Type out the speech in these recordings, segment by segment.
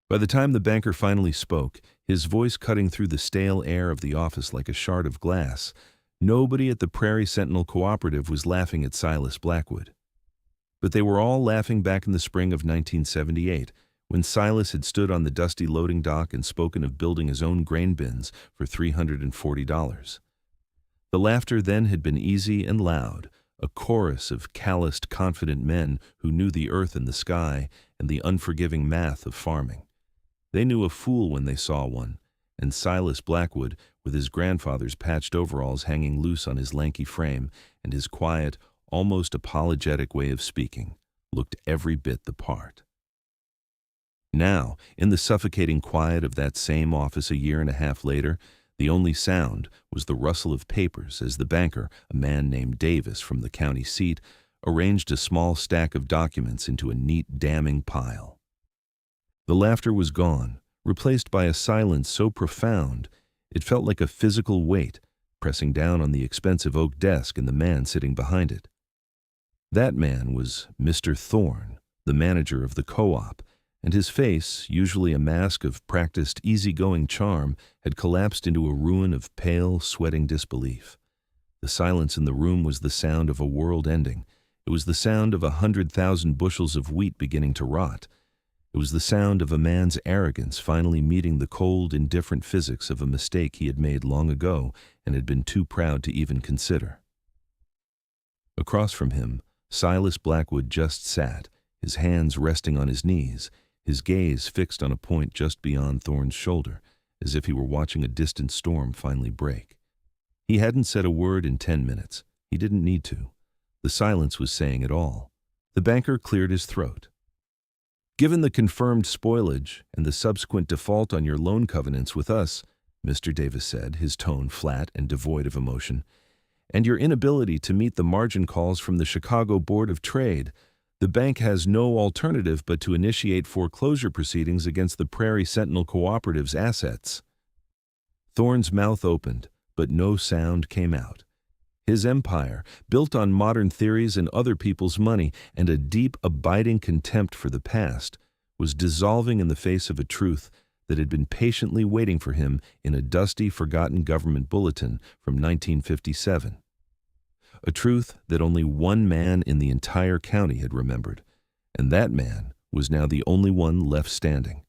By the time the banker finally spoke, his voice cutting through the stale air of the office like a shard of glass, nobody at the Prairie Sentinel Cooperative was laughing at Silas Blackwood. But they were all laughing back in the spring of 1978, when Silas had stood on the dusty loading dock and spoken of building his own grain bins for $340. The laughter then had been easy and loud, a chorus of calloused, confident men who knew the earth and the sky and the unforgiving math of farming. They knew a fool when they saw one, and Silas Blackwood, with his grandfather's patched overalls hanging loose on his lanky frame and his quiet, almost apologetic way of speaking, looked every bit the part. Now, in the suffocating quiet of that same office a year and a half later, the only sound was the rustle of papers as the banker, a man named Davis from the county seat, arranged a small stack of documents into a neat, damning pile. The laughter was gone, replaced by a silence so profound it felt like a physical weight pressing down on the expensive oak desk and the man sitting behind it. That man was Mr. Thorne, the manager of the co-op, and his face, usually a mask of practiced easygoing charm, had collapsed into a ruin of pale, sweating disbelief. The silence in the room was the sound of a world ending. It was the sound of 100,000 bushels of wheat beginning to rot. It was the sound of a man's arrogance finally meeting the cold, indifferent physics of a mistake he had made long ago and had been too proud to even consider. Across from him, Silas Blackwood just sat, his hands resting on his knees, his gaze fixed on a point just beyond Thorne's shoulder, as if he were watching a distant storm finally break. He hadn't said a word in 10 minutes. He didn't need to. The silence was saying it all. The banker cleared his throat. "Given the confirmed spoilage and the subsequent default on your loan covenants with us," Mr. Davis said, his tone flat and devoid of emotion, "and your inability to meet the margin calls from the Chicago Board of Trade, the bank has no alternative but to initiate foreclosure proceedings against the Prairie Sentinel Cooperative's assets." Thorne's mouth opened, but no sound came out. His empire, built on modern theories and other people's money and a deep, abiding contempt for the past, was dissolving in the face of a truth that had been patiently waiting for him in a dusty, forgotten government bulletin from 1957. A truth that only one man in the entire county had remembered, and that man was now the only one left standing.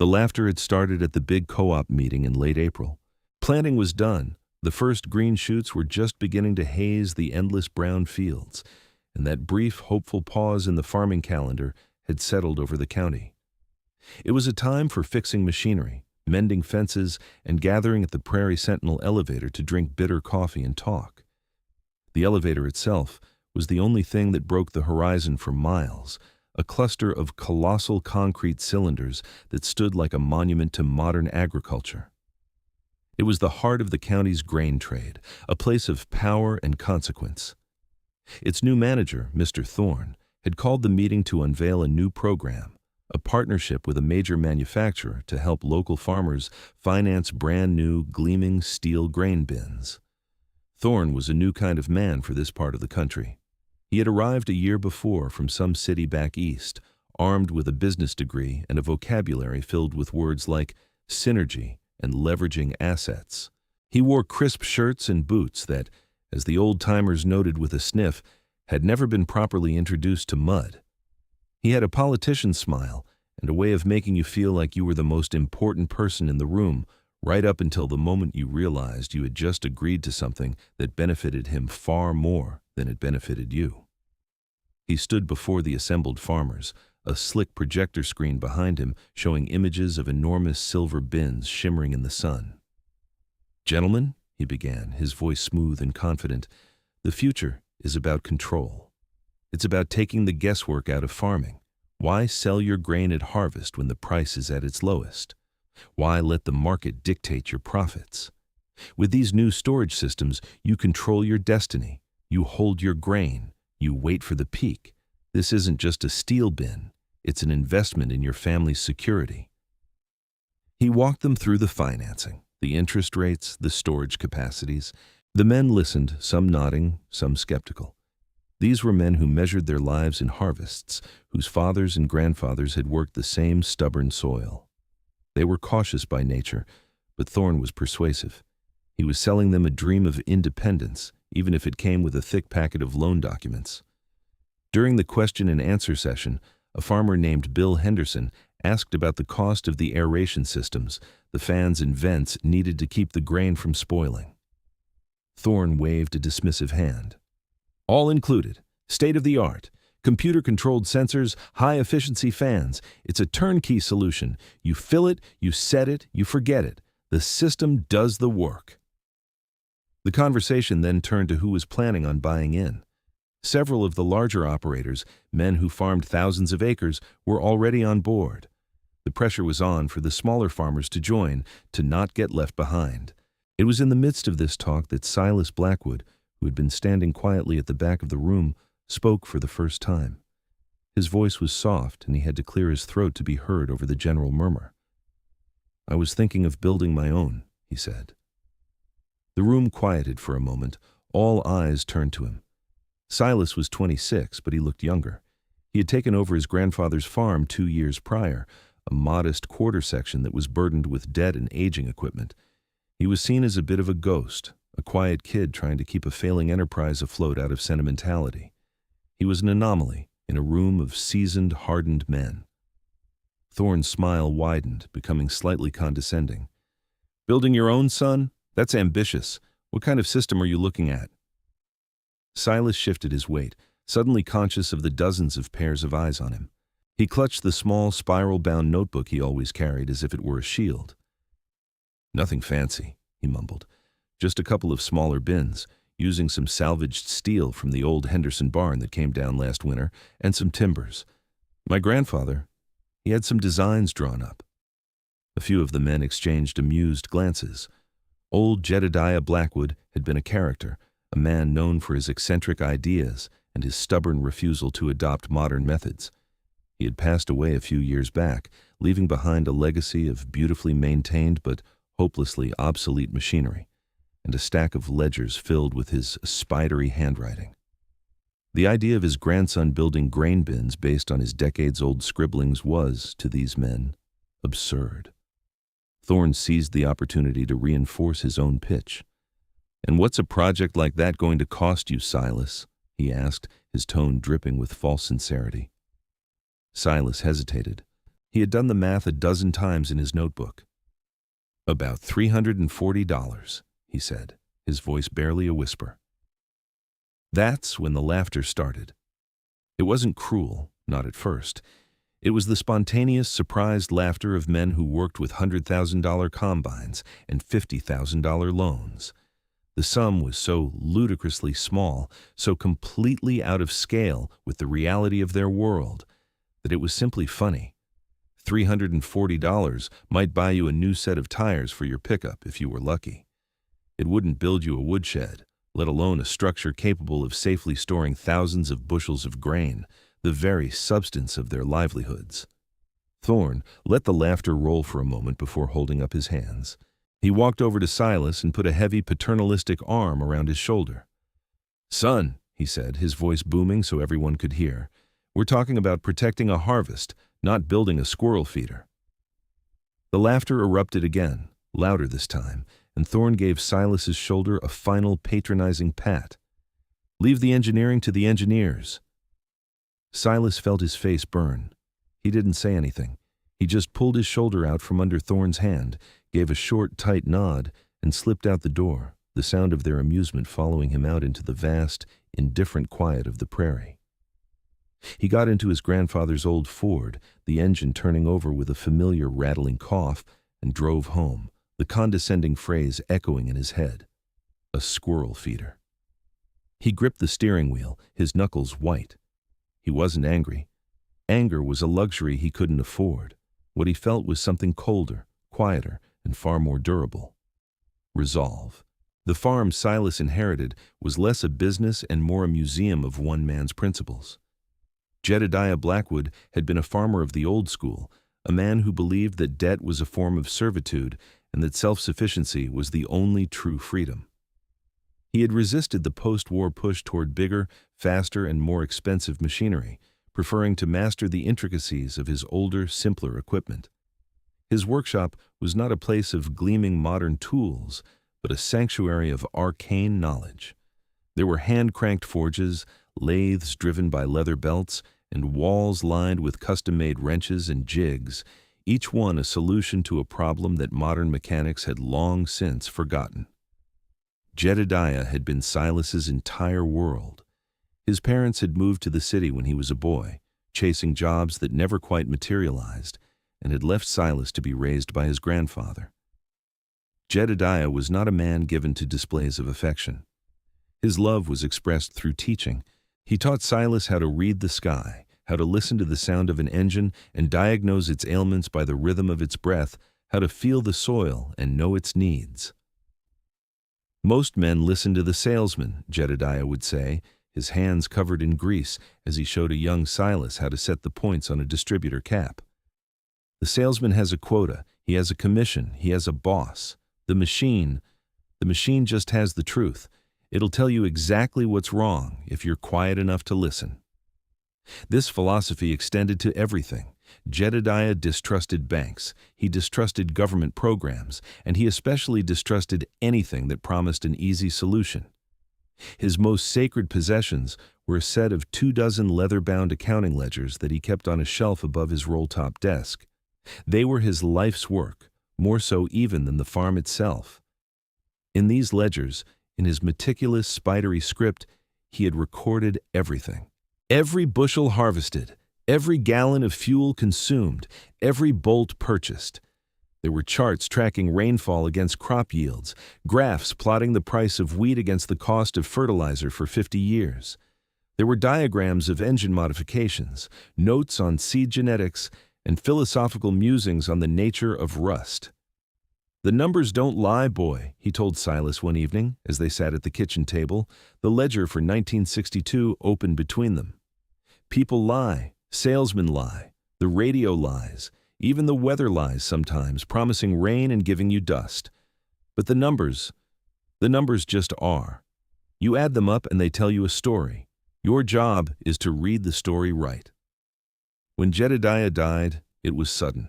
The laughter had started at the big co-op meeting in late April. Planting was done. The first green shoots were just beginning to haze the endless brown fields, and that brief, hopeful pause in the farming calendar had settled over the county. It was a time for fixing machinery, mending fences, and gathering at the Prairie Sentinel elevator to drink bitter coffee and talk. The elevator itself was the only thing that broke the horizon for miles, a cluster of colossal concrete cylinders that stood like a monument to modern agriculture. It was the heart of the county's grain trade, a place of power and consequence. Its new manager, Mr. Thorne, had called the meeting to unveil a new program, a partnership with a major manufacturer to help local farmers finance brand-new, gleaming steel grain bins. Thorne was a new kind of man for this part of the country. He had arrived a year before from some city back east, armed with a business degree and a vocabulary filled with words like synergy and leveraging assets. He wore crisp shirts and boots that, as the old-timers noted with a sniff, had never been properly introduced to mud. He had a politician's smile and a way of making you feel like you were the most important person in the room, right up until the moment you realized you had just agreed to something that benefited him far more than it benefited you. He stood before the assembled farmers, a slick projector screen behind him showing images of enormous silver bins shimmering in the sun. "Gentlemen," he began, his voice smooth and confident, "the future is about control. It's about taking the guesswork out of farming. Why sell your grain at harvest when the price is at its lowest? Why let the market dictate your profits? With these new storage systems, you control your destiny. You hold your grain. You wait for the peak. This isn't just a steel bin. It's an investment in your family's security." He walked them through the financing, the interest rates, the storage capacities. The men listened, some nodding, some skeptical. These were men who measured their lives in harvests, whose fathers and grandfathers had worked the same stubborn soil. They were cautious by nature, but Thorne was persuasive. He was selling them a dream of independence, even if it came with a thick packet of loan documents. During the question and answer session, a farmer named Bill Henderson asked about the cost of the aeration systems, the fans and vents needed to keep the grain from spoiling. Thorne waved a dismissive hand. All included, state-of-the-art, computer-controlled sensors, high-efficiency fans. It's a turnkey solution. You fill it, you set it, you forget it. The system does the work. The conversation then turned to who was planning on buying in. Several of the larger operators, men who farmed thousands of acres, were already on board. The pressure was on for the smaller farmers to join, to not get left behind. It was in the midst of this talk that Silas Blackwood, who had been standing quietly at the back of the room, spoke for the first time. His voice was soft, and he had to clear his throat to be heard over the general murmur. "I was thinking of building my own," he said. The room quieted for a moment. All eyes turned to him. Silas was 26, but he looked younger. He had taken over his grandfather's farm 2 years prior, a modest quarter section that was burdened with debt and aging equipment. He was seen as a bit of a ghost, a quiet kid trying to keep a failing enterprise afloat out of sentimentality. He was an anomaly in a room of seasoned, hardened men. Thorne's smile widened, becoming slightly condescending. "Building your own, son? That's ambitious. What kind of system are you looking at?" Silas shifted his weight, suddenly conscious of the dozens of pairs of eyes on him. He clutched the small, spiral-bound notebook he always carried as if it were a shield. "Nothing fancy," he mumbled. "Just a couple of smaller bins, using some salvaged steel from the old Henderson barn that came down last winter, and some timbers. My grandfather, he had some designs drawn up." A few of the men exchanged amused glances. Old Jedediah Blackwood had been a character, a man known for his eccentric ideas and his stubborn refusal to adopt modern methods. He had passed away a few years back, leaving behind a legacy of beautifully maintained but hopelessly obsolete machinery, and a stack of ledgers filled with his spidery handwriting. The idea of his grandson building grain bins based on his decades-old scribblings was, to these men, absurd. Thorne seized the opportunity to reinforce his own pitch. "And what's a project like that going to cost you, Silas?" he asked, his tone dripping with false sincerity. Silas hesitated. He had done the math a dozen times in his notebook. "About $340, he said, his voice barely a whisper. That's when the laughter started. It wasn't cruel, not at first. It was the spontaneous, surprised laughter of men who worked with $100,000 combines and $50,000 loans. The sum was so ludicrously small, so completely out of scale with the reality of their world, that it was simply funny. $340 might buy you a new set of tires for your pickup if you were lucky. It wouldn't build you a woodshed, let alone a structure capable of safely storing thousands of bushels of grain, the very substance of their livelihoods. Thorne let the laughter roll for a moment before holding up his hands. He walked over to Silas and put a heavy paternalistic arm around his shoulder. "Son," he said, his voice booming so everyone could hear, "we're talking about protecting a harvest, not building a squirrel feeder." The laughter erupted again, louder this time, and Thorne gave Silas's shoulder a final patronizing pat. "Leave the engineering to the engineers." Silas felt his face burn. He didn't say anything. He just pulled his shoulder out from under Thorne's hand, gave a short, tight nod, and slipped out the door, the sound of their amusement following him out into the vast, indifferent quiet of the prairie. He got into his grandfather's old Ford, the engine turning over with a familiar rattling cough, and drove home, the condescending phrase echoing in his head. A squirrel feeder. He gripped the steering wheel, his knuckles white. He wasn't angry. Anger was a luxury he couldn't afford. What he felt was something colder, quieter, and far more durable. Resolve. The farm Silas inherited was less a business and more a museum of one man's principles. Jedediah Blackwood had been a farmer of the old school, a man who believed that debt was a form of servitude and that self-sufficiency was the only true freedom. He had resisted the post-war push toward bigger, faster, and more expensive machinery, preferring to master the intricacies of his older, simpler equipment. His workshop was not a place of gleaming modern tools, but a sanctuary of arcane knowledge. There were hand-cranked forges, lathes driven by leather belts, and walls lined with custom-made wrenches and jigs, each one a solution to a problem that modern mechanics had long since forgotten. Jedediah had been Silas's entire world. His parents had moved to the city when he was a boy, chasing jobs that never quite materialized, and had left Silas to be raised by his grandfather. Jedediah was not a man given to displays of affection. His love was expressed through teaching. He taught Silas how to read the sky, how to listen to the sound of an engine and diagnose its ailments by the rhythm of its breath, how to feel the soil and know its needs. Most men listen to the salesman, Jedediah would say, his hands covered in grease as he showed a young Silas how to set the points on a distributor cap. The salesman has a quota, he has a commission, he has a boss. The machine just has the truth. It'll tell you exactly what's wrong if you're quiet enough to listen. This philosophy extended to everything. Jedediah distrusted banks, he distrusted government programs, and he especially distrusted anything that promised an easy solution. His most sacred possessions were a set of 24 leather-bound accounting ledgers that he kept on a shelf above his roll-top desk. They were his life's work, more so even than the farm itself. In these ledgers, in his meticulous, spidery script, he had recorded everything. Every bushel harvested, every gallon of fuel consumed, every bolt purchased. There were charts tracking rainfall against crop yields, graphs plotting the price of wheat against the cost of fertilizer for 50 years. There were diagrams of engine modifications, notes on seed genetics, and philosophical musings on the nature of rust. "The numbers don't lie, boy," he told Silas one evening as they sat at the kitchen table, the ledger for 1962 open between them. "People lie, salesmen lie, the radio lies, even the weather lies sometimes, promising rain and giving you dust. But the numbers just are. You add them up and they tell you a story. Your job is to read the story right." When Jedediah died, it was sudden.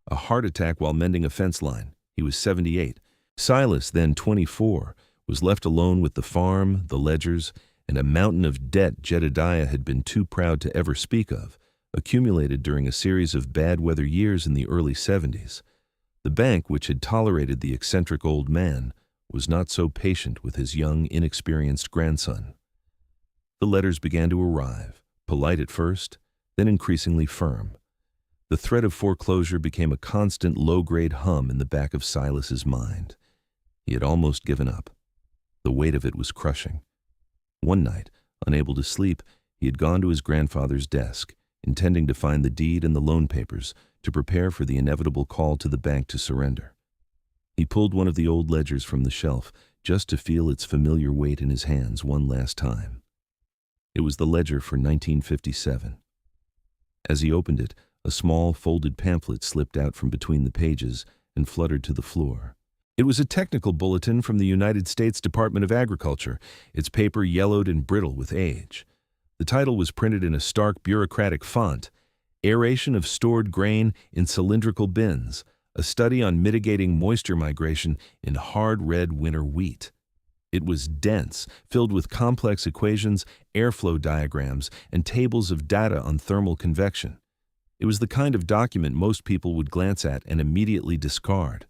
A heart attack while mending a fence line. He was 78. Silas, then 24, was left alone with the farm, the ledgers, and a mountain of debt Jedediah had been too proud to ever speak of, accumulated during a series of bad weather years in the early 70s. The bank, which had tolerated the eccentric old man, was not so patient with his young, inexperienced grandson. The letters began to arrive, polite at first, then increasingly firm. The threat of foreclosure became a constant low-grade hum in the back of Silas's mind. He had almost given up. The weight of it was crushing. One night, unable to sleep, he had gone to his grandfather's desk, intending to find the deed and the loan papers to prepare for the inevitable call to the bank to surrender. He pulled one of the old ledgers from the shelf just to feel its familiar weight in his hands one last time. It was the ledger for 1957. As he opened it, a small folded pamphlet slipped out from between the pages and fluttered to the floor. It was a technical bulletin from the United States Department of Agriculture, its paper yellowed and brittle with age. The title was printed in a stark bureaucratic font, "Aeration of Stored Grain in Cylindrical Bins, a Study on Mitigating Moisture Migration in Hard Red Winter Wheat." It was dense, filled with complex equations, airflow diagrams, and tables of data on thermal convection. It was the kind of document most people would glance at and immediately discard.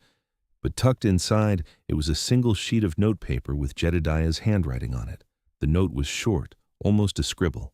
But tucked inside, it was a single sheet of notepaper with Jedediah's handwriting on it. The note was short, almost a scribble.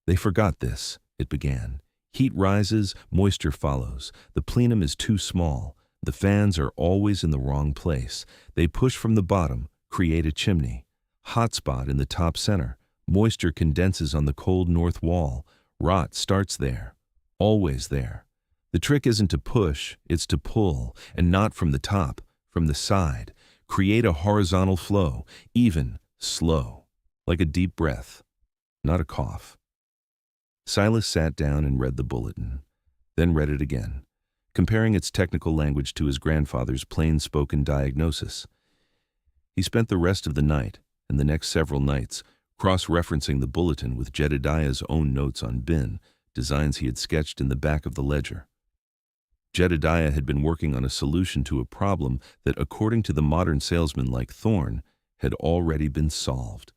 "They forgot this," it began. "Heat rises, moisture follows. The plenum is too small. The fans are always in the wrong place. They push from the bottom, create a chimney. Hot spot in the top center. Moisture condenses on the cold north wall. Rot starts there. Always there. The trick isn't to push, it's to pull, and not from the top, from the side. Create a horizontal flow, even, slow, like a deep breath, not a cough." Silas sat down and read the bulletin, then read it again, comparing its technical language to his grandfather's plain-spoken diagnosis. He spent the rest of the night, and the next several nights, cross-referencing the bulletin with Jedediah's own notes on bin, designs he had sketched in the back of the ledger. Jedediah had been working on a solution to a problem that, according to the modern salesman like Thorne, had already been solved.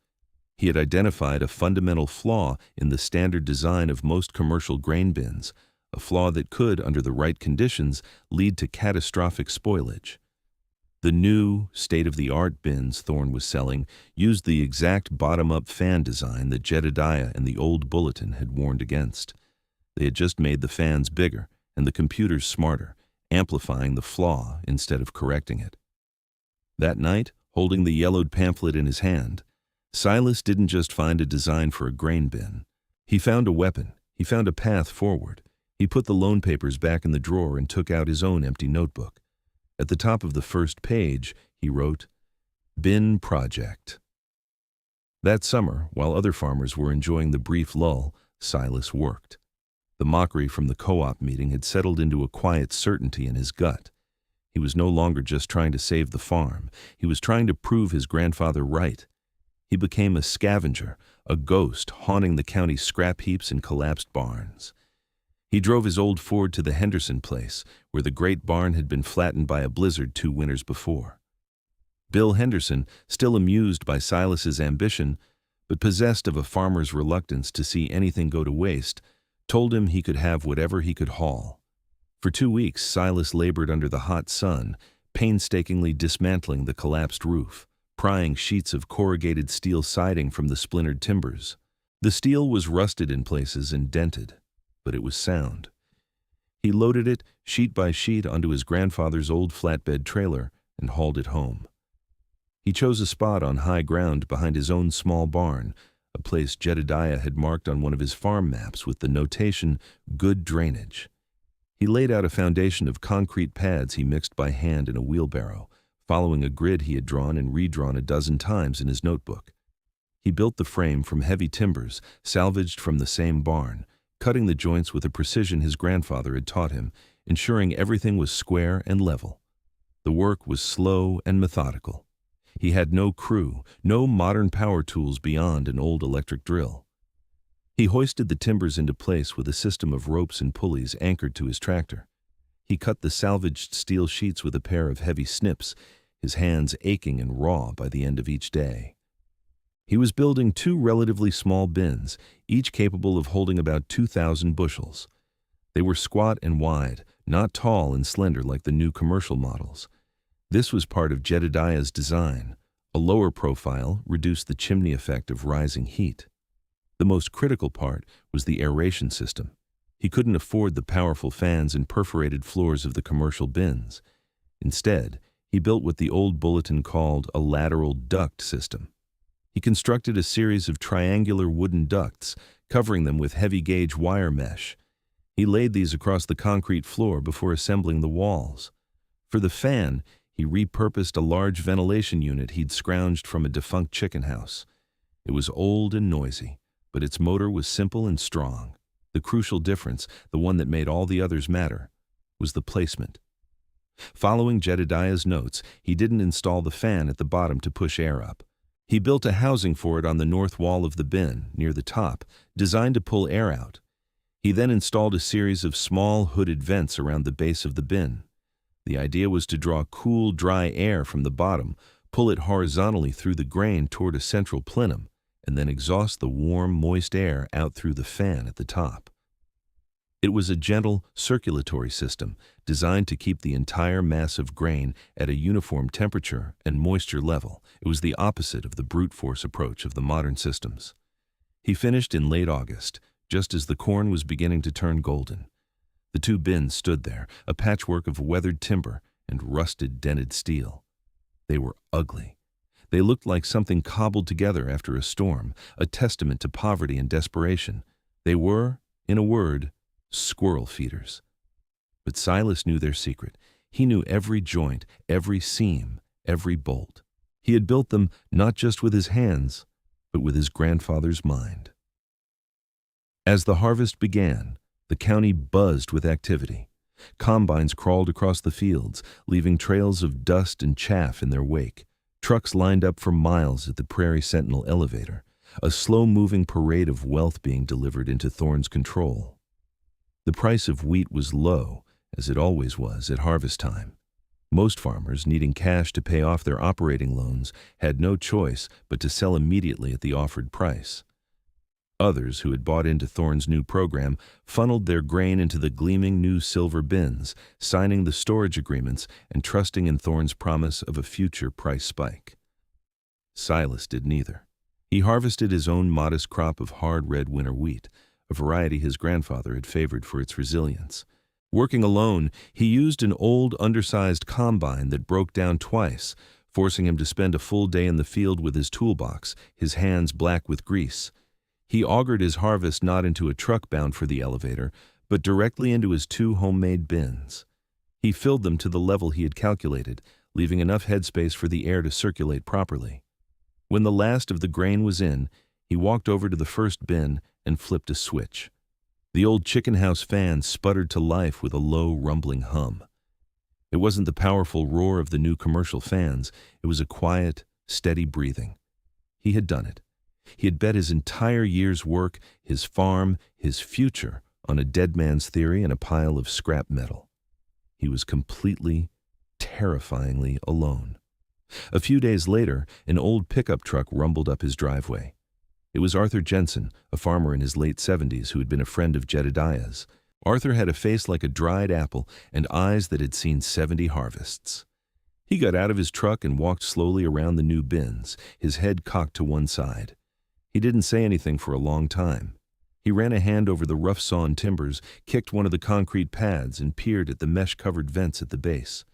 He had identified a fundamental flaw in the standard design of most commercial grain bins, a flaw that could, under the right conditions, lead to catastrophic spoilage. The new, state-of-the-art bins Thorne was selling used the exact bottom-up fan design that Jedediah and the old Bulletin had warned against. They had just made the fans bigger and the computers smarter, amplifying the flaw instead of correcting it. That night, holding the yellowed pamphlet in his hand, Silas didn't just find a design for a grain bin. He found a weapon. He found a path forward. He put the loan papers back in the drawer and took out his own empty notebook. At the top of the first page, he wrote, "Bin Project." That summer, while other farmers were enjoying the brief lull, Silas worked. The mockery from the co-op meeting had settled into a quiet certainty in his gut. He was no longer just trying to save the farm. He was trying to prove his grandfather right. He became a scavenger, a ghost haunting the county's scrap heaps and collapsed barns. He drove his old Ford to the Henderson place, where the great barn had been flattened by a blizzard 2 winters before. Bill Henderson, still amused by Silas's ambition, but possessed of a farmer's reluctance to see anything go to waste, told him he could have whatever he could haul. For 2 weeks, Silas labored under the hot sun, painstakingly dismantling the collapsed roof, prying sheets of corrugated steel siding from the splintered timbers. The steel was rusted in places and dented, but it was sound. He loaded it, sheet by sheet, onto his grandfather's old flatbed trailer and hauled it home. He chose a spot on high ground behind his own small barn, a place Jedediah had marked on one of his farm maps with the notation, "Good Drainage." He laid out a foundation of concrete pads he mixed by hand in a wheelbarrow, following a grid he had drawn and redrawn a dozen times in his notebook. He built the frame from heavy timbers, salvaged from the same barn, cutting the joints with a precision his grandfather had taught him, ensuring everything was square and level. The work was slow and methodical. He had no crew, no modern power tools beyond an old electric drill. He hoisted the timbers into place with a system of ropes and pulleys anchored to his tractor. He cut the salvaged steel sheets with a pair of heavy snips, his hands aching and raw by the end of each day. He was building 2 relatively small bins, each capable of holding about 2,000 bushels. They were squat and wide, not tall and slender like the new commercial models. This was part of Jedediah's design. A lower profile reduced the chimney effect of rising heat. The most critical part was the aeration system. He couldn't afford the powerful fans and perforated floors of the commercial bins. Instead, he built what the old Bulletin called a lateral duct system. He constructed a series of triangular wooden ducts, covering them with heavy-gauge wire mesh. He laid these across the concrete floor before assembling the walls. For the fan, he repurposed a large ventilation unit he'd scrounged from a defunct chicken house. It was old and noisy, but its motor was simple and strong. The crucial difference, the one that made all the others matter, was the placement. Following Jedediah's notes, he didn't install the fan at the bottom to push air up. He built a housing for it on the north wall of the bin, near the top, designed to pull air out. He then installed a series of small hooded vents around the base of the bin. The idea was to draw cool, dry air from the bottom, pull it horizontally through the grain toward a central plenum, and then exhaust the warm, moist air out through the fan at the top. It was a gentle, circulatory system designed to keep the entire mass of grain at a uniform temperature and moisture level. It was the opposite of the brute force approach of the modern systems. He finished in late August, just as the corn was beginning to turn golden. The 2 bins stood there, a patchwork of weathered timber and rusted, dented steel. They were ugly. They looked like something cobbled together after a storm, a testament to poverty and desperation. They were, in a word, squirrel feeders. But Silas knew their secret. He knew every joint, every seam, every bolt. He had built them not just with his hands, but with his grandfather's mind. As the harvest began, the county buzzed with activity. Combines crawled across the fields, leaving trails of dust and chaff in their wake. Trucks lined up for miles at the Prairie Sentinel elevator, a slow-moving parade of wealth being delivered into Thorne's control. The price of wheat was low, as it always was at harvest time. Most farmers, needing cash to pay off their operating loans, had no choice but to sell immediately at the offered price. Others, who had bought into Thorne's new program, funneled their grain into the gleaming new silver bins, signing the storage agreements and trusting in Thorne's promise of a future price spike. Silas did neither. He harvested his own modest crop of hard red winter wheat, a variety his grandfather had favored for its resilience. Working alone, he used an old, undersized combine that broke down twice, forcing him to spend a full day in the field with his toolbox, his hands black with grease. He augured his harvest not into a truck bound for the elevator, but directly into his 2 homemade bins. He filled them to the level he had calculated, leaving enough headspace for the air to circulate properly. When the last of the grain was in, he walked over to the first bin and flipped a switch. The old chicken house fan sputtered to life with a low, rumbling hum. It wasn't the powerful roar of the new commercial fans, it was a quiet, steady breathing. He had done it. He had bet his entire year's work, his farm, his future, on a dead man's theory and a pile of scrap metal. He was completely, terrifyingly alone. A few days later, an old pickup truck rumbled up his driveway. It was Arthur Jensen, a farmer in his late 70s who had been a friend of Jedediah's. Arthur had a face like a dried apple and eyes that had seen 70 harvests. He got out of his truck and walked slowly around the new bins, his head cocked to one side. He didn't say anything for a long time. He ran a hand over the rough-sawn timbers, kicked one of the concrete pads, and peered at the mesh-covered vents at the base.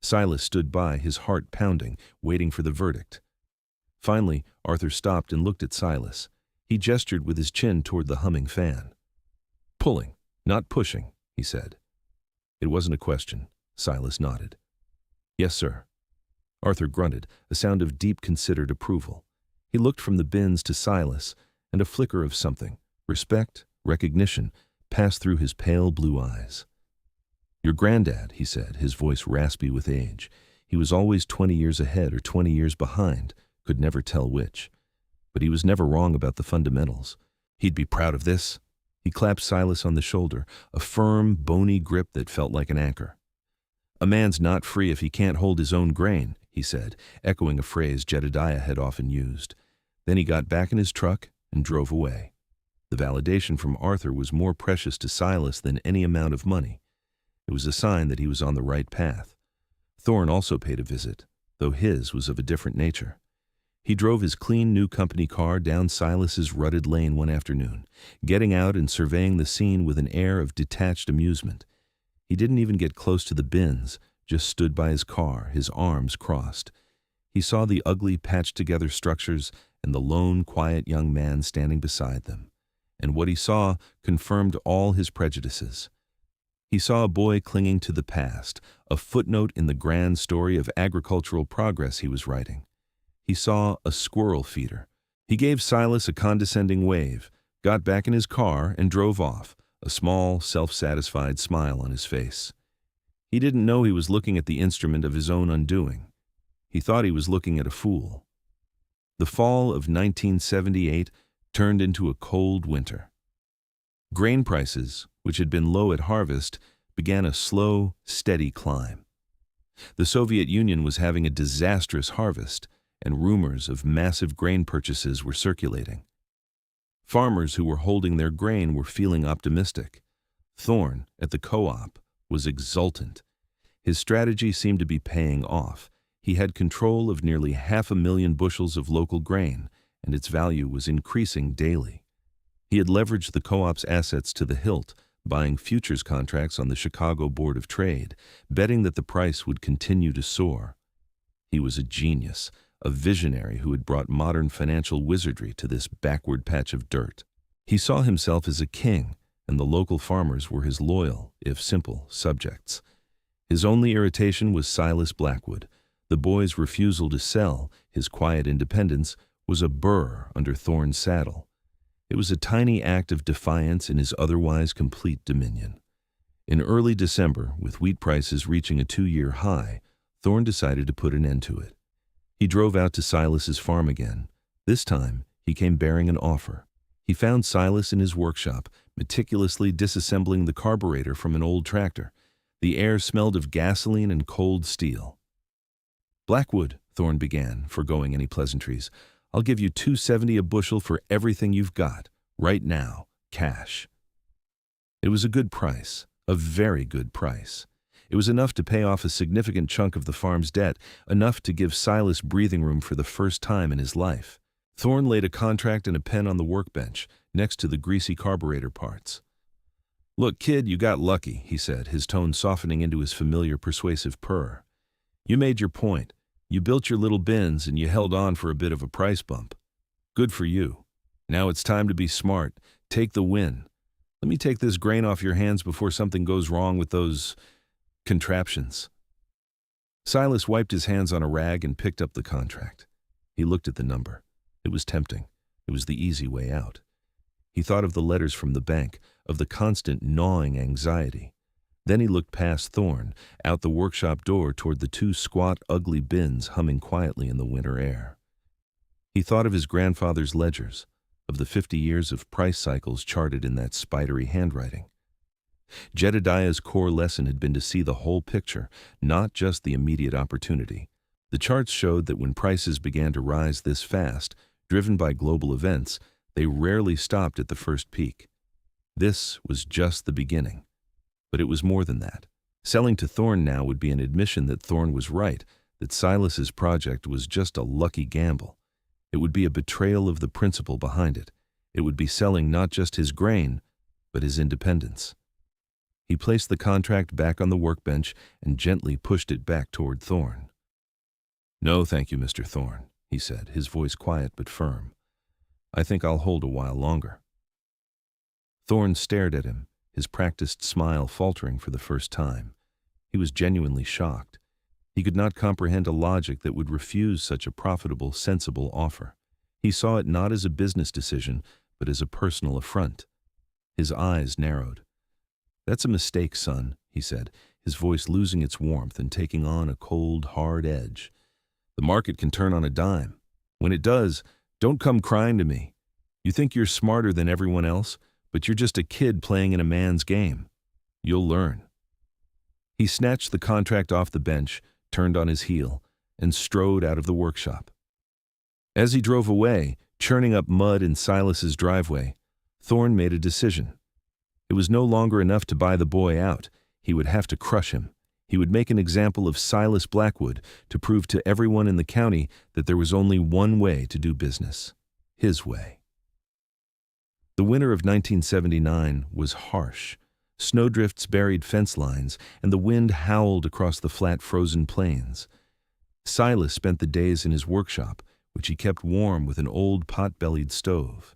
Silas stood by, his heart pounding, waiting for the verdict. Finally, Arthur stopped and looked at Silas. He gestured with his chin toward the humming fan. "Pulling, not pushing," he said. It wasn't a question. Silas nodded. "Yes, sir." Arthur grunted, a sound of deep, considered approval. He looked from the bins to Silas, and a flicker of something, respect, recognition, passed through his pale blue eyes. "Your granddad," he said, his voice raspy with age. He was always 20 years ahead or 20 years behind, could never tell which. But he was never wrong about the fundamentals. He'd be proud of this. He clapped Silas on the shoulder, a firm, bony grip that felt like an anchor. "A man's not free if he can't hold his own grain," he said, echoing a phrase Jedediah had often used. Then he got back in his truck and drove away. The validation from Arthur was more precious to Silas than any amount of money. It was a sign that he was on the right path. Thorne also paid a visit, though his was of a different nature. He drove his clean new company car down Silas's rutted lane one afternoon, getting out and surveying the scene with an air of detached amusement. He didn't even get close to the bins, just stood by his car, his arms crossed. He saw the ugly, patched-together structures and the lone, quiet young man standing beside them. And what he saw confirmed all his prejudices. He saw a boy clinging to the past, a footnote in the grand story of agricultural progress he was writing. He saw a squirrel feeder. He gave Silas a condescending wave, got back in his car, and drove off, a small, self-satisfied smile on his face. He didn't know he was looking at the instrument of his own undoing. He thought he was looking at a fool. The fall of 1978 turned into a cold winter. Grain prices, which had been low at harvest, began a slow, steady climb. The Soviet Union was having a disastrous harvest, and rumors of massive grain purchases were circulating. Farmers who were holding their grain were feeling optimistic. Thorne, at the co-op, was exultant. His strategy seemed to be paying off. He had control of nearly 500,000 bushels of local grain, and its value was increasing daily. He had leveraged the co-op's assets to the hilt, buying futures contracts on the Chicago Board of Trade, betting that the price would continue to soar. He was a genius, a visionary who had brought modern financial wizardry to this backward patch of dirt. He saw himself as a king, and the local farmers were his loyal, if simple, subjects. His only irritation was Silas Blackwood. The boy's refusal to sell, his quiet independence, was a burr under Thorne's saddle. It was a tiny act of defiance in his otherwise complete dominion. In early December, with wheat prices reaching a 2-year high, Thorne decided to put an end to it. He drove out to Silas's farm again. This time, he came bearing an offer. He found Silas in his workshop, meticulously disassembling the carburetor from an old tractor. The air smelled of gasoline and cold steel. "Blackwood," Thorne began, foregoing any pleasantries, "I'll give you $2.70 a bushel for everything you've got, right now, cash." It was a good price, a very good price. It was enough to pay off a significant chunk of the farm's debt, enough to give Silas breathing room for the first time in his life. Thorne laid a contract and a pen on the workbench, next to the greasy carburetor parts. "Look, kid, you got lucky," he said, his tone softening into his familiar persuasive purr. "You made your point. You built your little bins and you held on for a bit of a price bump. Good for you. Now it's time to be smart. Take the win. Let me take this grain off your hands before something goes wrong with those contraptions." Silas wiped his hands on a rag and picked up the contract. He looked at the number. It was tempting. It was the easy way out. He thought of the letters from the bank, of the constant gnawing anxiety. Then he looked past Thorne, out the workshop door toward the two squat, ugly bins humming quietly in the winter air. He thought of his grandfather's ledgers, of the 50 years of price cycles charted in that spidery handwriting. Jedediah's core lesson had been to see the whole picture, not just the immediate opportunity. The charts showed that when prices began to rise this fast, driven by global events, they rarely stopped at the first peak. This was just the beginning. But it was more than that. Selling to Thorne now would be an admission that Thorne was right, that Silas's project was just a lucky gamble. It would be a betrayal of the principle behind it. It would be selling not just his grain, but his independence. He placed the contract back on the workbench and gently pushed it back toward Thorne. "No, thank you, Mr. Thorne," he said, his voice quiet but firm. "I think I'll hold a while longer." Thorne stared at him, his practiced smile faltering for the first time. He was genuinely shocked. He could not comprehend a logic that would refuse such a profitable, sensible offer. He saw it not as a business decision, but as a personal affront. His eyes narrowed. "That's a mistake, son," he said, his voice losing its warmth and taking on a cold, hard edge. "The market can turn on a dime. When it does, don't come crying to me. You think you're smarter than everyone else, but you're just a kid playing in a man's game. You'll learn." He snatched the contract off the bench, turned on his heel, and strode out of the workshop. As he drove away, churning up mud in Silas's driveway, Thorne made a decision. It was no longer enough to buy the boy out. He would have to crush him. He would make an example of Silas Blackwood to prove to everyone in the county that there was only one way to do business, his way. The winter of 1979 was harsh. Snowdrifts buried fence lines, and the wind howled across the flat, frozen plains. Silas spent the days in his workshop, which he kept warm with an old pot-bellied stove.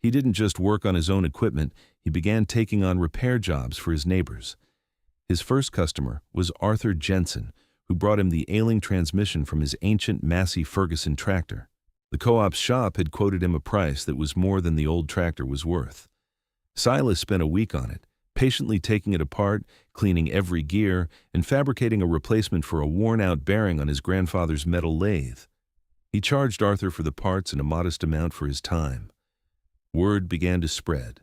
He didn't just work on his own equipment, he began taking on repair jobs for his neighbors. His first customer was Arthur Jensen, who brought him the ailing transmission from his ancient Massey Ferguson tractor. The co-op's shop had quoted him a price that was more than the old tractor was worth. Silas spent a week on it, patiently taking it apart, cleaning every gear, and fabricating a replacement for a worn-out bearing on his grandfather's metal lathe. He charged Arthur for the parts and a modest amount for his time. Word began to spread.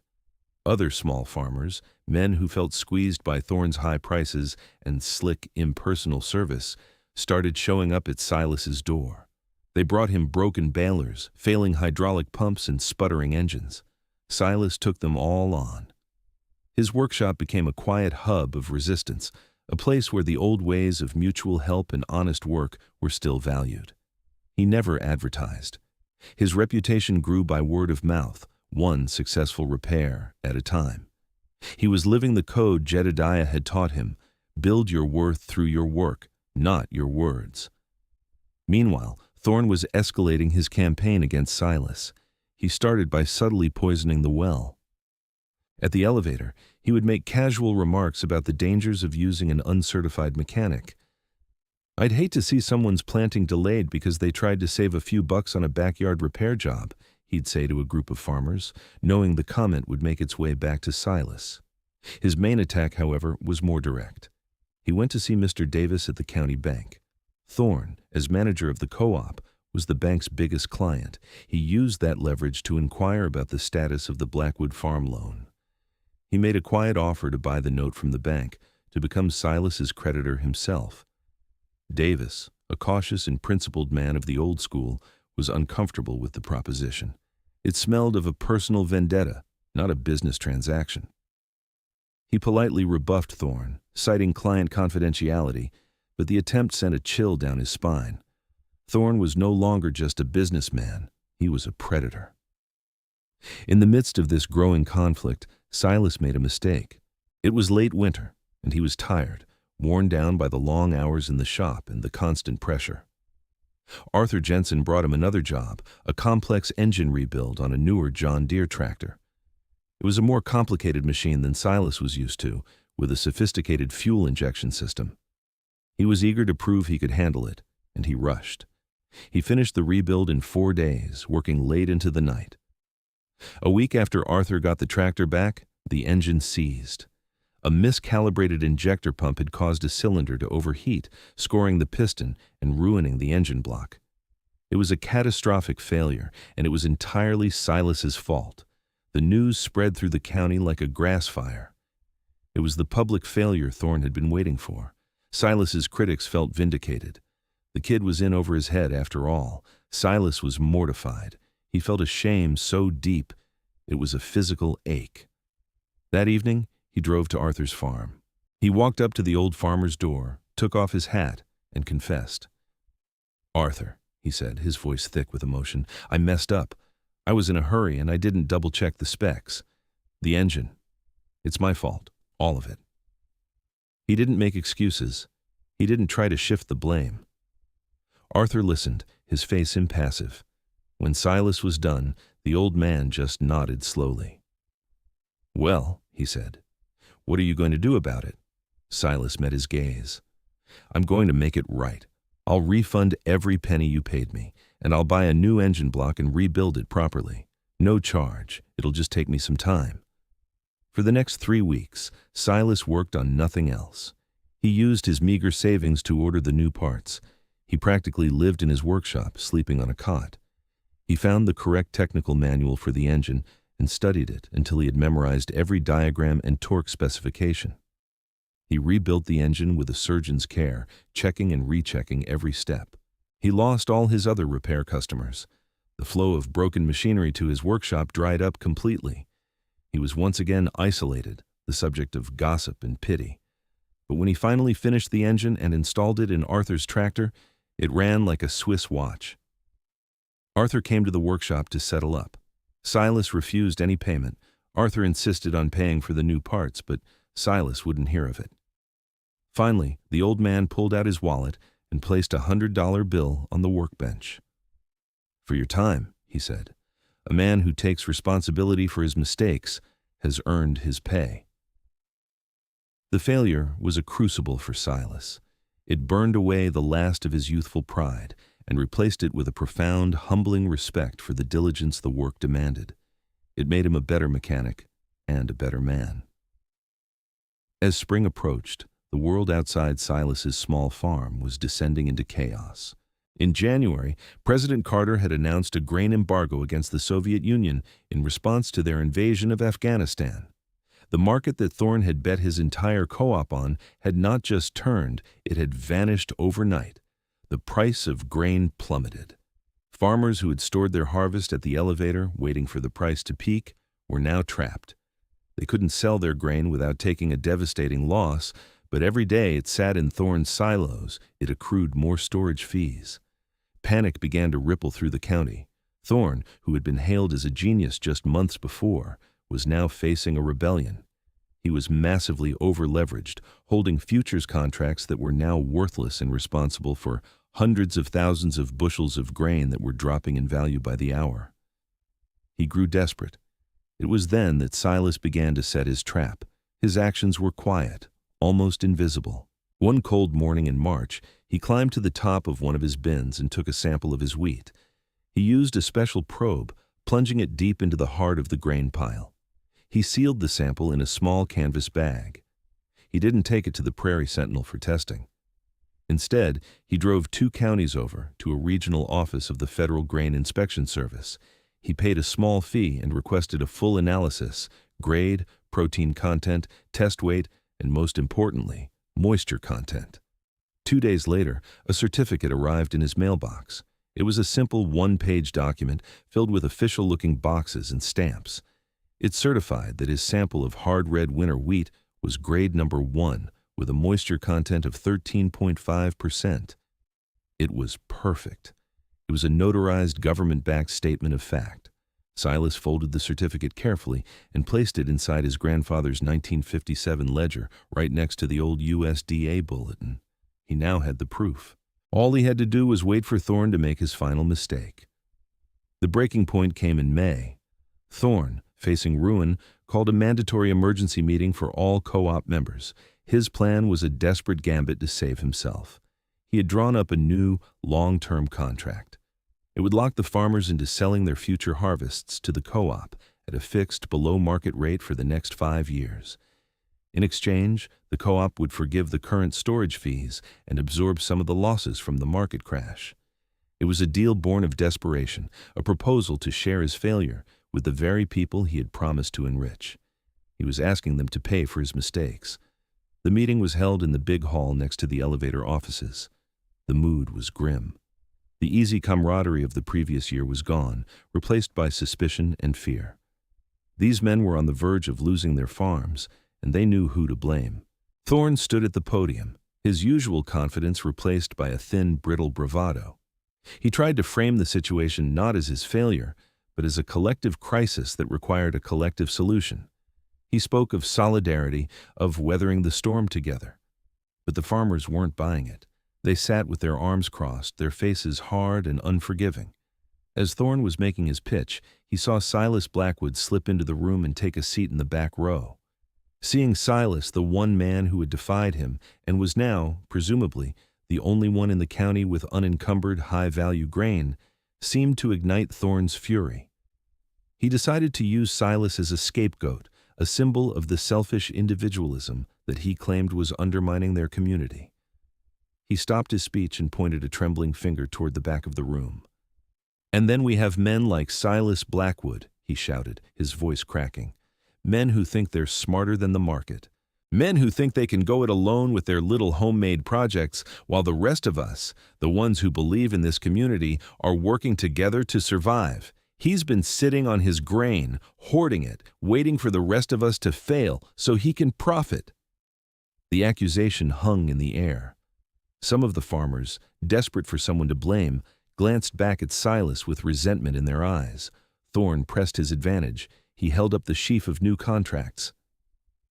Other small farmers, men who felt squeezed by Thorne's high prices and slick, impersonal service, started showing up at Silas's door. They brought him broken balers, failing hydraulic pumps, and sputtering engines. Silas took them all on. His workshop became a quiet hub of resistance, a place where the old ways of mutual help and honest work were still valued. He never advertised. His reputation grew by word of mouth, one successful repair at a time. He was living the code Jedediah had taught him: build your worth through your work, not your words. Meanwhile, Thorne was escalating his campaign against Silas. He started by subtly poisoning the well. At the elevator, he would make casual remarks about the dangers of using an uncertified mechanic. "I'd hate to see someone's planting delayed because they tried to save a few bucks on a backyard repair job," he'd say to a group of farmers, knowing the comment would make its way back to Silas. His main attack, however, was more direct. He went to see Mr. Davis at the county bank. Thorne, as manager of the co-op, was the bank's biggest client. He used that leverage to inquire about the status of the Blackwood farm loan. He made a quiet offer to buy the note from the bank, to become Silas's creditor himself. Davis, a cautious and principled man of the old school, was uncomfortable with the proposition. It smelled of a personal vendetta, not a business transaction. He politely rebuffed Thorne, citing client confidentiality, but the attempt sent a chill down his spine. Thorne was no longer just a businessman, he was a predator. In the midst of this growing conflict, Silas made a mistake. It was late winter, and he was tired, worn down by the long hours in the shop and the constant pressure. Arthur Jensen brought him another job, a complex engine rebuild on a newer John Deere tractor. It was a more complicated machine than Silas was used to, with a sophisticated fuel injection system. He was eager to prove he could handle it, and he rushed. He finished the rebuild in 4 days, working late into the night. A week after Arthur got the tractor back, the engine seized. A miscalibrated injector pump had caused a cylinder to overheat, scoring the piston and ruining the engine block. It was a catastrophic failure, and it was entirely Silas's fault. The news spread through the county like a grass fire. It was the public failure Thorne had been waiting for. Silas's critics felt vindicated. The kid was in over his head after all. Silas was mortified. He felt a shame so deep, it was a physical ache. That evening, he drove to Arthur's farm. He walked up to the old farmer's door, took off his hat, and confessed. "Arthur," he said, his voice thick with emotion, "I messed up. I was in a hurry and I didn't double-check the specs. The engine. It's my fault. All of it." He didn't make excuses. He didn't try to shift the blame. Arthur listened, his face impassive. When Silas was done, the old man just nodded slowly. "Well," he said, "what are you going to do about it?" Silas met his gaze. "I'm going to make it right. I'll refund every penny you paid me, and I'll buy a new engine block and rebuild it properly. No charge. It'll just take me some time." For the next 3 weeks, Silas worked on nothing else. He used his meager savings to order the new parts. He practically lived in his workshop, sleeping on a cot. He found the correct technical manual for the engine and studied it until he had memorized every diagram and torque specification. He rebuilt the engine with a surgeon's care, checking and rechecking every step. He lost all his other repair customers. The flow of broken machinery to his workshop dried up completely. He was once again isolated, the subject of gossip and pity. But when he finally finished the engine and installed it in Arthur's tractor, it ran like a Swiss watch. Arthur came to the workshop to settle up. Silas refused any payment. Arthur insisted on paying for the new parts, but Silas wouldn't hear of it. Finally, the old man pulled out his wallet and placed a $100 bill on the workbench. "For your time," he said. "A man who takes responsibility for his mistakes has earned his pay." The failure was a crucible for Silas. It burned away the last of his youthful pride and replaced it with a profound, humbling respect for the diligence the work demanded. It made him a better mechanic and a better man. As spring approached, the world outside Silas's small farm was descending into chaos. In January, President Carter had announced a grain embargo against the Soviet Union in response to their invasion of Afghanistan. The market that Thorne had bet his entire co-op on had not just turned, it had vanished overnight. The price of grain plummeted. Farmers who had stored their harvest at the elevator, waiting for the price to peak, were now trapped. They couldn't sell their grain without taking a devastating loss, but every day it sat in Thorne's silos, it accrued more storage fees. Panic began to ripple through the county. Thorne, who had been hailed as a genius just months before, was now facing a rebellion. He was massively over-leveraged, holding futures contracts that were now worthless and responsible for hundreds of thousands of bushels of grain that were dropping in value by the hour. He grew desperate. It was then that Silas began to set his trap. His actions were quiet, almost invisible. One cold morning in March, he climbed to the top of one of his bins and took a sample of his wheat. He used a special probe, plunging it deep into the heart of the grain pile. He sealed the sample in a small canvas bag. He didn't take it to the Prairie Sentinel for testing. Instead, he drove 2 counties over to a regional office of the Federal Grain Inspection Service. He paid a small fee and requested a full analysis, grade, protein content, test weight, and most importantly, moisture content. 2 days later, a certificate arrived in his mailbox. It was a simple one-page document filled with official-looking boxes and stamps. It certified that his sample of hard red winter wheat was grade number 1 with a moisture content of 13.5%. It was perfect. It was a notarized government-backed statement of fact. Silas folded the certificate carefully and placed it inside his grandfather's 1957 ledger right next to the old USDA bulletin. He now had the proof. All he had to do was wait for Thorne to make his final mistake. The breaking point came in May. Thorne, facing ruin, called a mandatory emergency meeting for all co-op members. His plan was a desperate gambit to save himself. He had drawn up a new, long-term contract. It would lock the farmers into selling their future harvests to the co-op at a fixed below-market rate for the next 5 years. In exchange, the co-op would forgive the current storage fees and absorb some of the losses from the market crash. It was a deal born of desperation, a proposal to share his failure with the very people he had promised to enrich. He was asking them to pay for his mistakes. The meeting was held in the big hall next to the elevator offices. The mood was grim. The easy camaraderie of the previous year was gone, replaced by suspicion and fear. These men were on the verge of losing their farms, and they knew who to blame. Thorne stood at the podium, his usual confidence replaced by a thin, brittle bravado. He tried to frame the situation not as his failure, but as a collective crisis that required a collective solution. He spoke of solidarity, of weathering the storm together. But the farmers weren't buying it. They sat with their arms crossed, their faces hard and unforgiving. As Thorne was making his pitch, he saw Silas Blackwood slip into the room and take a seat in the back row. Seeing Silas, the one man who had defied him and was now, presumably, the only one in the county with unencumbered, high-value grain, seemed to ignite Thorne's fury. He decided to use Silas as a scapegoat, a symbol of the selfish individualism that he claimed was undermining their community. He stopped his speech and pointed a trembling finger toward the back of the room. "And then we have men like Silas Blackwood," he shouted, his voice cracking. "Men who think they're smarter than the market. Men who think they can go it alone with their little homemade projects, while the rest of us, the ones who believe in this community, are working together to survive. He's been sitting on his grain, hoarding it, waiting for the rest of us to fail so he can profit." The accusation hung in the air. Some of the farmers, desperate for someone to blame, glanced back at Silas with resentment in their eyes. Thorne pressed his advantage. He held up the sheaf of new contracts.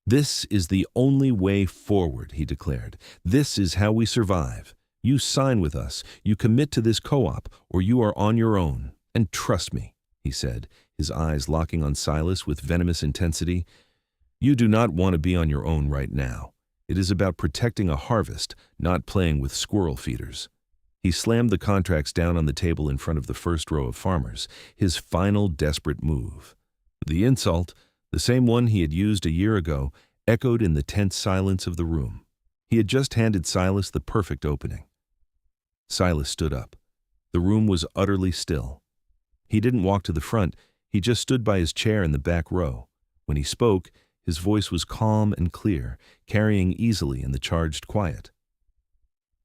"This is the only way forward," he declared. "This is how we survive. You sign with us, you commit to this co-op, or you are on your own. And trust me," he said, his eyes locking on Silas with venomous intensity, "you do not want to be on your own right now. It is about protecting a harvest, not playing with squirrel feeders." He slammed the contracts down on the table in front of the first row of farmers, his final desperate move. The insult, the same one he had used a year ago, echoed in the tense silence of the room. He had just handed Silas the perfect opening. Silas stood up. The room was utterly still. He didn't walk to the front, he just stood by his chair in the back row. When he spoke, his voice was calm and clear, carrying easily in the charged quiet.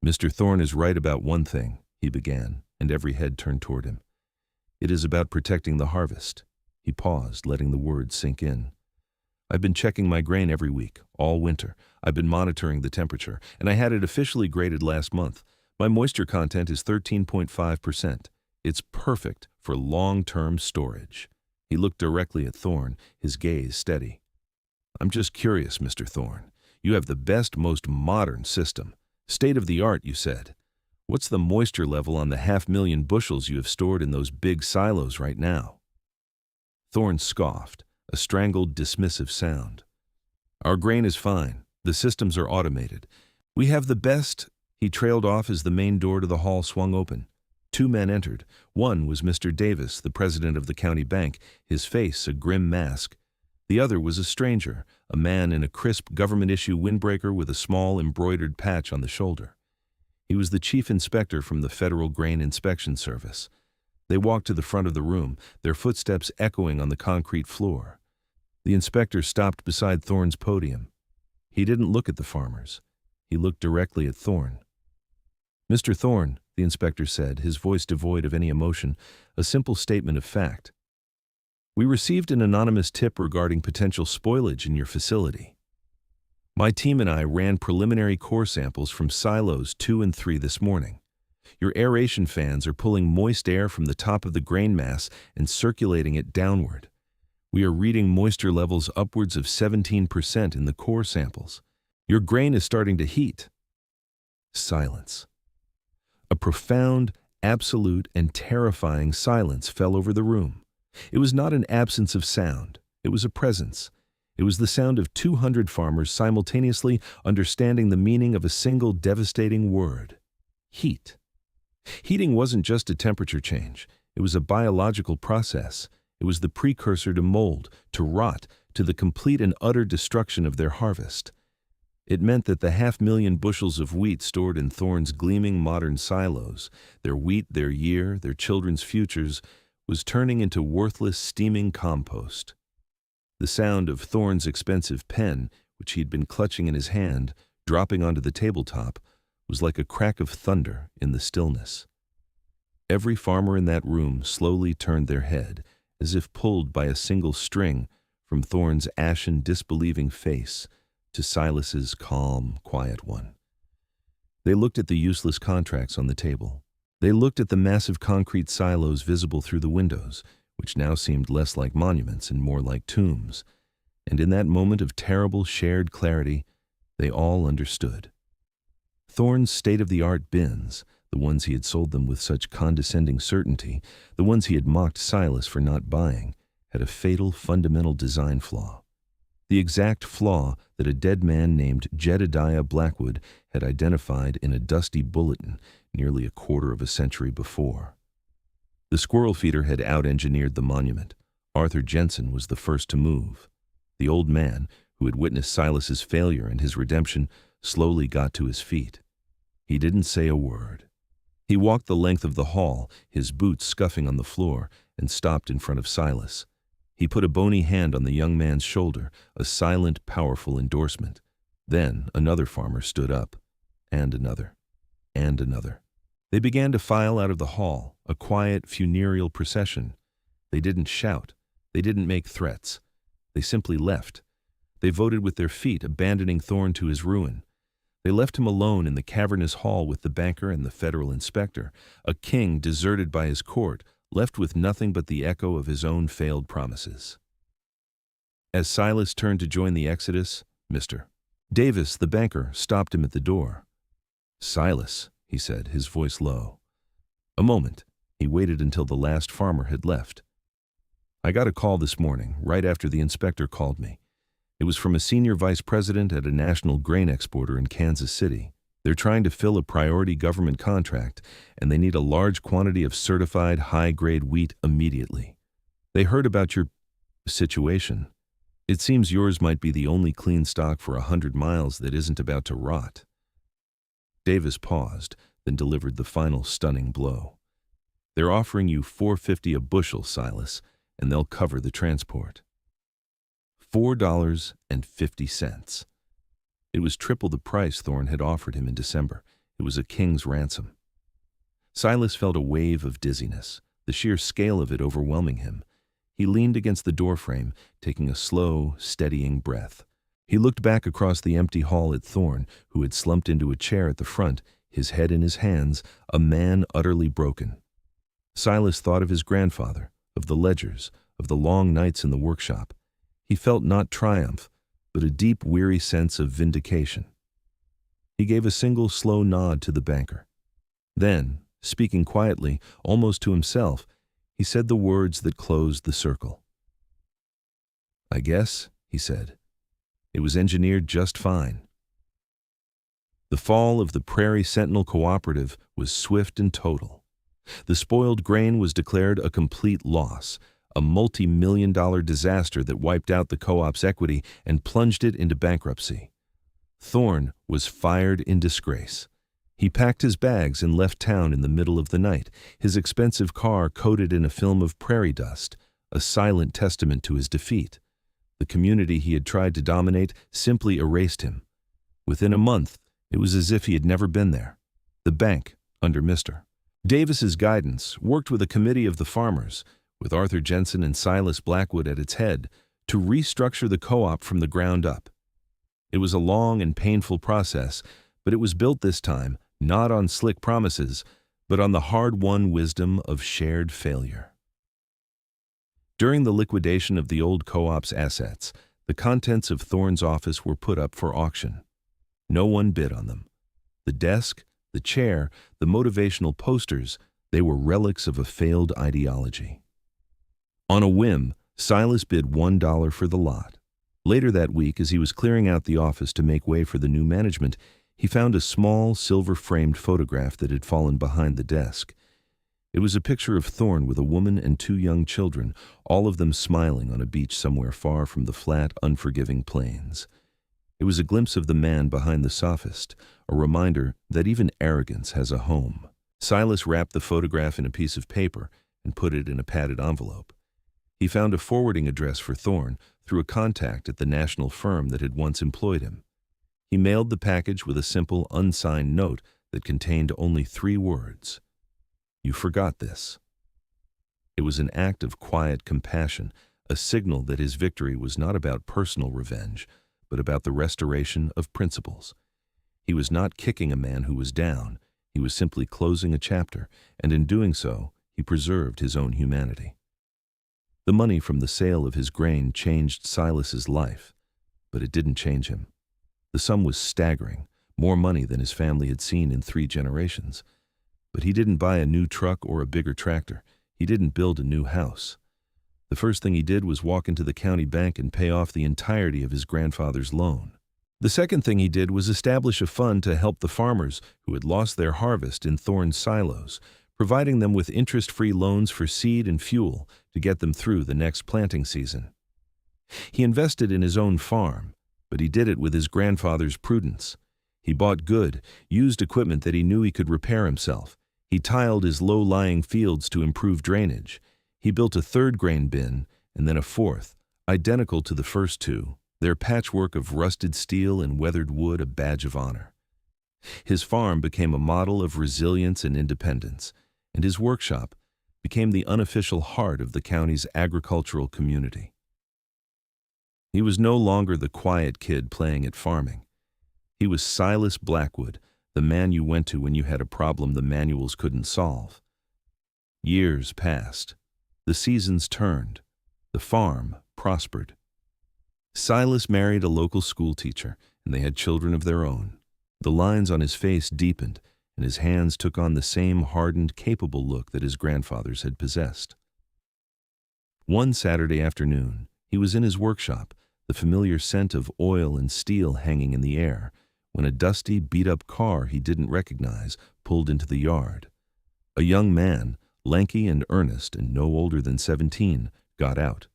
"Mr. Thorne is right about one thing," he began, and every head turned toward him. "It is about protecting the harvest." He paused, letting the words sink in. "I've been checking my grain every week, all winter. I've been monitoring the temperature, and I had it officially graded last month. My moisture content is 13.5%. It's perfect for long-term storage." He looked directly at Thorne, his gaze steady. "I'm just curious, Mr. Thorne. You have the best, most modern system. State-of-the-art, you said. What's the moisture level on the 500,000 bushels you have stored in those big silos right now?" Thorne scoffed, a strangled, dismissive sound. "Our grain is fine. The systems are automated. We have the best—" He trailed off as the main door to the hall swung open. 2 men entered. One was Mr. Davis, the president of the county bank, his face a grim mask. The other was a stranger, a man in a crisp government-issue windbreaker with a small embroidered patch on the shoulder. He was the chief inspector from the Federal Grain Inspection Service. They walked to the front of the room, their footsteps echoing on the concrete floor. The inspector stopped beside Thorne's podium. He didn't look at the farmers. He looked directly at Thorne. "Mr. Thorne," the inspector said, his voice devoid of any emotion, a simple statement of fact. "We received an anonymous tip regarding potential spoilage in your facility. My team and I ran preliminary core samples from silos 2 and 3 this morning. Your aeration fans are pulling moist air from the top of the grain mass and circulating it downward. We are reading moisture levels upwards of 17% in the core samples. Your grain is starting to heat." Silence. A profound, absolute, and terrifying silence fell over the room. It was not an absence of sound. It was a presence. It was the sound of 200 farmers simultaneously understanding the meaning of a single devastating word: heat. Heating wasn't just a temperature change. It was a biological process. It was the precursor to mold, to rot, to the complete and utter destruction of their harvest. It meant that the 500,000 bushels of wheat stored in Thorne's gleaming modern silos, their wheat, their year, their children's futures, was turning into worthless, steaming compost. The sound of Thorne's expensive pen, which he'd been clutching in his hand, dropping onto the tabletop, was like a crack of thunder in the stillness. Every farmer in that room slowly turned their head, as if pulled by a single string, from Thorne's ashen, disbelieving face to Silas's calm, quiet one. They looked at the useless contracts on the table. They looked at the massive concrete silos visible through the windows, which now seemed less like monuments and more like tombs. And in that moment of terrible shared clarity, they all understood. Thorne's state-of-the-art bins, the ones he had sold them with such condescending certainty, the ones he had mocked Silas for not buying, had a fatal, fundamental design flaw. The exact flaw that a dead man named Jedediah Blackwood had identified in a dusty bulletin nearly a quarter of a century before. The squirrel feeder had out-engineered the monument. Arthur Jensen was the first to move. The old man, who had witnessed Silas's failure and his redemption, slowly got to his feet. He didn't say a word. He walked the length of the hall, his boots scuffing on the floor, and stopped in front of Silas. He put a bony hand on the young man's shoulder, a silent, powerful endorsement. Then another farmer stood up, and another, and another. They began to file out of the hall, a quiet, funereal procession. They didn't shout. They didn't make threats. They simply left. They voted with their feet, abandoning Thorne to his ruin. They left him alone in the cavernous hall with the banker and the federal inspector, a king deserted by his court, left with nothing but the echo of his own failed promises. As Silas turned to join the exodus, Mr. Davis, the banker, stopped him at the door. "Silas," he said, his voice low. A moment. He waited until the last farmer had left. "I got a call this morning, right after the inspector called me. It was from a senior vice president at a national grain exporter in Kansas City. They're trying to fill a priority government contract, and they need a large quantity of certified high-grade wheat immediately. They heard about your situation. It seems yours might be the only clean stock for 100 miles that isn't about to rot." Davis paused, then delivered the final stunning blow. "They're offering you $4.50 a bushel, Silas, and they'll cover the transport." $4.50. It was triple the price Thorne had offered him in December. It was a king's ransom. Silas felt a wave of dizziness, the sheer scale of it overwhelming him. He leaned against the doorframe, taking a slow, steadying breath. He looked back across the empty hall at Thorne, who had slumped into a chair at the front, his head in his hands, a man utterly broken. Silas thought of his grandfather, of the ledgers, of the long nights in the workshop. He felt not triumph, but a deep, weary sense of vindication. He gave a single slow nod to the banker. Then, speaking quietly, almost to himself, he said the words that closed the circle. "I guess," he said, "it was engineered just fine." The fall of the Prairie Sentinel Cooperative was swift and total. The spoiled grain was declared a complete loss, a multi-million-dollar disaster that wiped out the co-op's equity and plunged it into bankruptcy. Thorne was fired in disgrace. He packed his bags and left town in the middle of the night, his expensive car coated in a film of prairie dust, a silent testament to his defeat. The community he had tried to dominate simply erased him. Within a month, It was as if he had never been there. The bank, under Mr. Davis's guidance, worked with a committee of the farmers, with Arthur Jensen and Silas Blackwood at its head, to restructure the co-op from the ground up. It was a long and painful process, but it was built this time not on slick promises, but on the hard-won wisdom of shared failure. During the liquidation of the old co-op's assets, the contents of Thorne's office were put up for auction. No one bid on them. The desk, the chair, the motivational posters, they were relics of a failed ideology. On a whim, Silas bid $1 for the lot. Later that week, as he was clearing out the office to make way for the new management, he found a small, silver-framed photograph that had fallen behind the desk. It was a picture of Thorne with a woman and 2 young children, all of them smiling on a beach somewhere far from the flat, unforgiving plains. It was a glimpse of the man behind the sophist, a reminder that even arrogance has a home. Silas wrapped the photograph in a piece of paper and put it in a padded envelope. He found a forwarding address for Thorne through a contact at the national firm that had once employed him. He mailed the package with a simple, unsigned note that contained only 3 words. "You forgot this." It was an act of quiet compassion, a signal that his victory was not about personal revenge, but about the restoration of principles. He was not kicking a man who was down, he was simply closing a chapter, and in doing so, he preserved his own humanity. The money from the sale of his grain changed Silas's life, but it didn't change him. The sum was staggering, more money than his family had seen in 3 generations. But he didn't buy a new truck or a bigger tractor. He didn't build a new house. The first thing he did was walk into the county bank and pay off the entirety of his grandfather's loan. The second thing he did was establish a fund to help the farmers who had lost their harvest in Thorne's silos, providing them with interest-free loans for seed and fuel to get them through the next planting season. He invested in his own farm, but he did it with his grandfather's prudence. He bought good, used equipment that he knew he could repair himself. He tiled his low-lying fields to improve drainage. He built a 3rd grain bin, and then a 4th, identical to the first 2, their patchwork of rusted steel and weathered wood a badge of honor. His farm became a model of resilience and independence, and his workshop became the unofficial heart of the county's agricultural community. He was no longer the quiet kid playing at farming. He was Silas Blackwood, the man you went to when you had a problem the manuals couldn't solve. Years passed. The seasons turned. The farm prospered. Silas married a local schoolteacher, and they had children of their own. The lines on his face deepened, and his hands took on the same hardened, capable look that his grandfather's had possessed. One Saturday afternoon, he was in his workshop, the familiar scent of oil and steel hanging in the air, when a dusty, beat-up car he didn't recognize pulled into the yard. A young man, lanky and earnest and no older than 17, got out.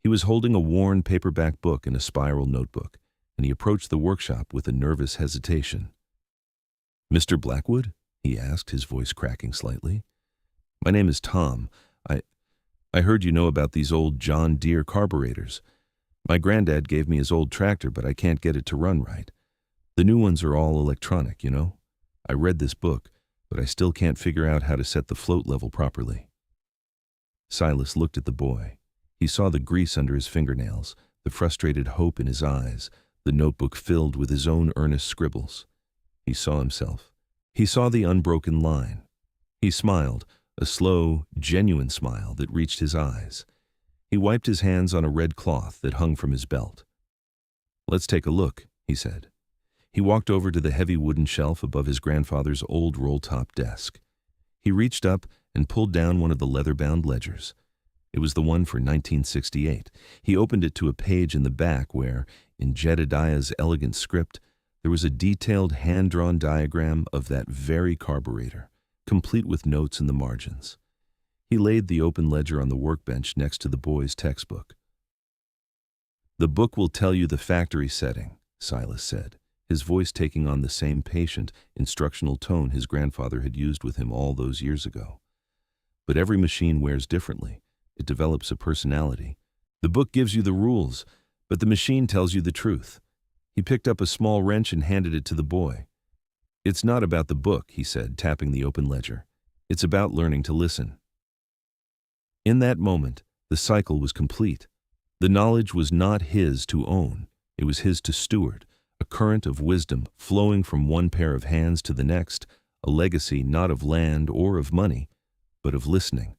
He was holding a worn paperback book in a spiral notebook, and he approached the workshop with a nervous hesitation. "Mr. Blackwood?" he asked, his voice cracking slightly. "My name is Tom. I heard you know about these old John Deere carburetors. My granddad gave me his old tractor, but I can't get it to run right. The new ones are all electronic, you know. I read this book, but I still can't figure out how to set the float level properly." Silas looked at the boy. He saw the grease under his fingernails, the frustrated hope in his eyes, the notebook filled with his own earnest scribbles. He saw himself. He saw the unbroken line. He smiled, a slow, genuine smile that reached his eyes. He wiped his hands on a red cloth that hung from his belt. "Let's take a look," he said. He walked over to the heavy wooden shelf above his grandfather's old roll-top desk. He reached up and pulled down one of the leather-bound ledgers. It was the one for 1968. He opened it to a page in the back where, in Jedediah's elegant script, there was a detailed hand-drawn diagram of that very carburetor, complete with notes in the margins. He laid the open ledger on the workbench next to the boy's textbook. "The book will tell you the factory setting," Silas said, his voice taking on the same patient, instructional tone his grandfather had used with him all those years ago. "But every machine wears differently. It develops a personality. The book gives you the rules, but the machine tells you the truth." He picked up a small wrench and handed it to the boy. It's not about the book, he said, tapping the open ledger. It's about learning to listen. In that moment, the cycle was complete. The knowledge was not his to own. It was his to steward, a current of wisdom flowing from one pair of hands to the next, a legacy not of land or of money, but of listening.